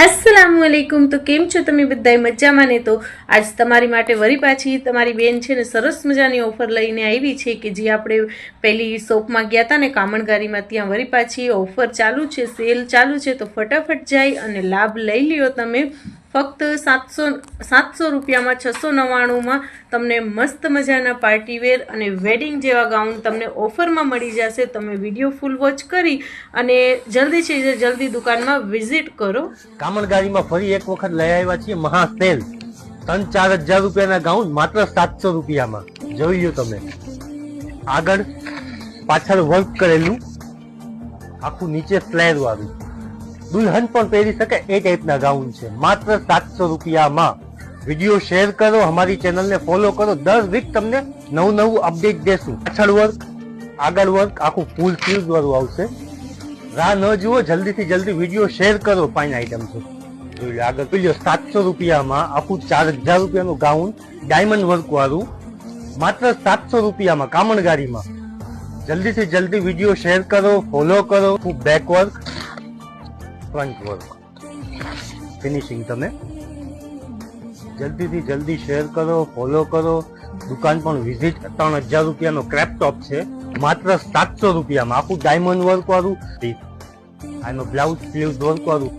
अस्सलामुअलैकुम। तो केम छो तमे बधाय मजामां ने? तो आज तमारी माटे वरी पाછી તમારી બેન છે ને સરસ મજાની ઓફર લઈને આવી છે કે જે આપણે પહેલી શોપમાં ગયા હતા ને કામણગારીમાં, ત્યાં વરી પાછી ઓફર ચાલુ છે, સેલ ચાલુ છે। તો ફટાફટ જઈ અને લાભ લઈ લ્યો તમે। ફક્ત 700 રૂપિયામાં 699માં તમને મસ્ત મજાના પાર્ટીવેર અને વેડિંગ જેવા ગાઉન તમને ઓફરમાં મળી જશે। તમે વિડીયો ફૂલ વોચ કરી અને જલ્દી જલ્દી દુકાનમાં વિઝિટ કરો। કામણગારીમાં ફરી એક વખત લઈ આવ્યા છીએ મહા સેલ। 3-4 હજાર રૂપિયાના ગાઉન માત્ર 700 રૂપિયામાં। જોઈ લો તમે, આગળ પાછળ વર્ક કરેલું, આખું નીચે ફ્લેર વાળું, દુલ્હન પણ પહેરી શકે એ ટાઈપના ગાઉન છે, માત્ર 700 રૂપિયામાં। વિડીયો શેર કરો, અમારી ચેનલને ફોલો કરો, દર વીક તમને નવું અપડેટ દેશું। પાછળ વર્ક, આગળ વર્ક, આખું ફૂલ સ્લીવ વાળું આવશે। રાહ ન જુઓ, જલ્દીથી જલ્દી વિડીયો શેર કરો। ફાઇન આઈટમ છે, જોઈ લો આગળ। જોઈ લો 700 રૂપિયામાં આખું 4000 રૂપિયાનું ગાઉન, ડાયમંડ વર્ક વાળું, માત્ર 700 રૂપિયામાં કામણગારીમાં। જલ્દીથી જલ્દી વિડીયો શેર કરો, ફોલો કરો। Back work, front work, finishing તમે જલ્દીથી જલ્દી શેર કરો, ફોલો કરો। દુકાન પણ વિઝિટ। 3000 રૂપિયાનો ક્રેપ ટોપ છે, માત્ર 700 રૂપિયામાં, આખું ડાયમંડ વર્ક વાળું, આનો બ્લાઉઝ સ્લીવ વર્ક વાળું,